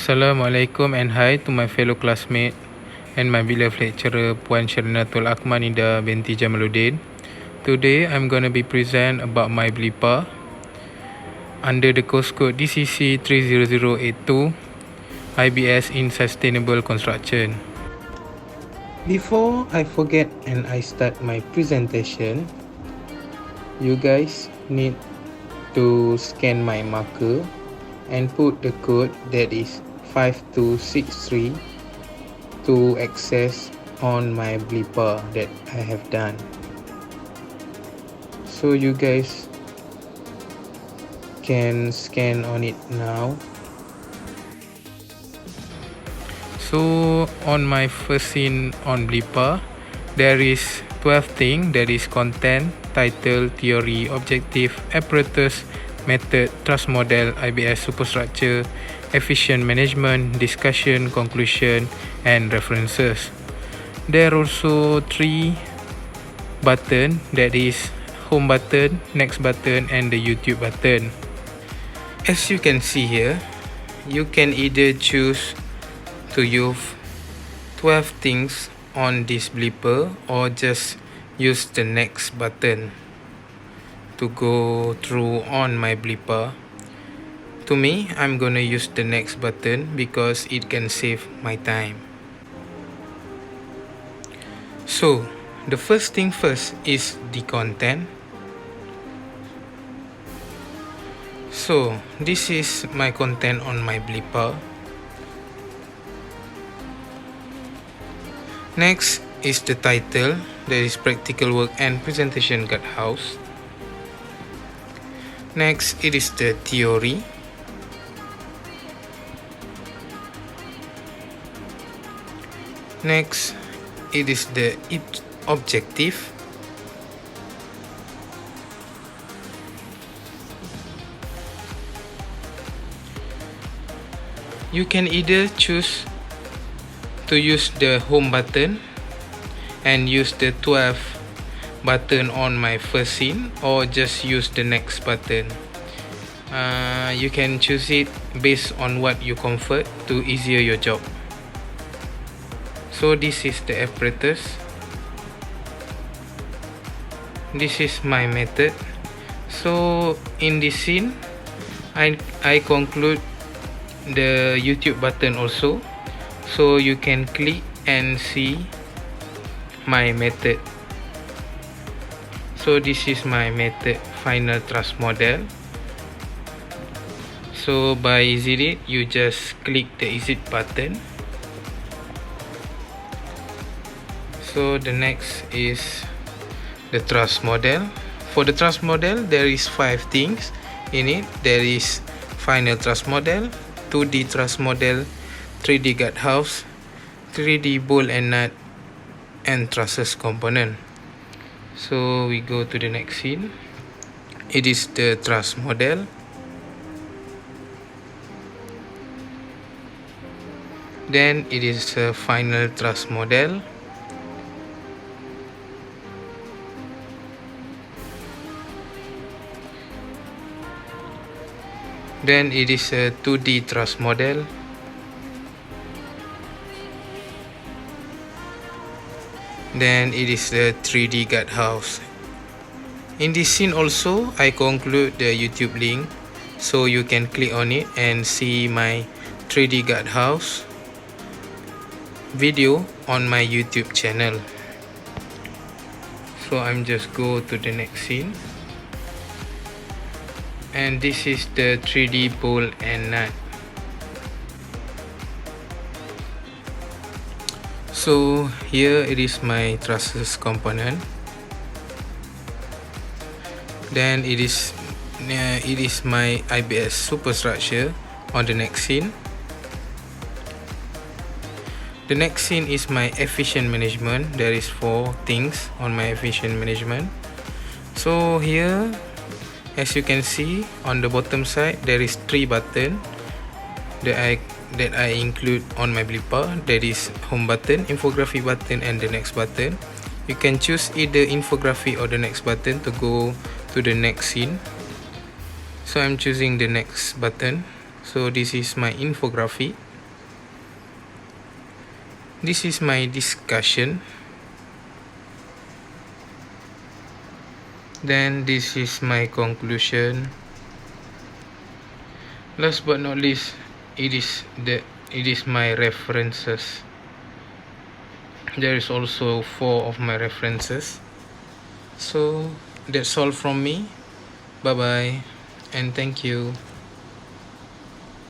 Assalamualaikum and hi to my fellow classmate and my beloved lecturer Puan Sharinatul Akman Ida binti Jamaluddin. Today I'm going to be present about my Blippar under the course code DCC 30082 IBS in Sustainable Construction. Before I forget and I start my presentation, you guys need to scan my marker and put the code that is 5263 to access on my Blippar that I have done. So you guys can scan on it now. So on my first scene on Blippar, there is 12 things. There is content, title, theory, objective, apparatus, method, trust model, IBS superstructure, efficient management, discussion, conclusion, and references. There are also 3 buttons, that is home button, next button, and the YouTube button. As you can see here, you can either choose to use 12 things on this Blippar or just use the next button to go through on my Blippar. To me, I'm gonna use the next button because it can save my time. So the first thing first is the content. So this is my content on my Blippar. Next is the title, that is practical work and presentation guardhouse. Next it is the theory. Next it is the objective. You can either choose to use the home button and use the 12 button on my first scene or just use the next button. You can choose it based on what you comfort to easier your job. So this is the apparatus. This is my method. So in this scene, I conclude the YouTube button also, so you can click and see my method. So this is my method final trust model. So by exit it, you just click the exit button. So the next is the trust model. For the trust model, there is 5 things in it. There is final trust model, 2D trust model, 3D guardhouse, 3D bolt and nut, and trusses component. So we go to the next scene. It is the trust model. Then it is a final trust model. Then it is a 2D trust model. Then it is the 3D guardhouse. In this scene also, I conclude the YouTube link, so you can click on it and see my 3D guardhouse video on my YouTube channel. So I'm just go to the next scene. And this is the 3D bolt and nut. So here it is my trusses component. Then it is my IBS superstructure on the next scene. The next scene is my efficient management. There is 4 things on my efficient management. So here, as you can see on the bottom side, there is 3 buttons that I include on my Blippar. That is home button, infography button, and the next button. You can choose either infography or the next button to go to the next scene. So I'm choosing the next button. So this is my infography. This is my discussion. Then this is my conclusion. Last but not least, it is my references. There is also 4 of my references. So that's all from me. Bye bye and thank you.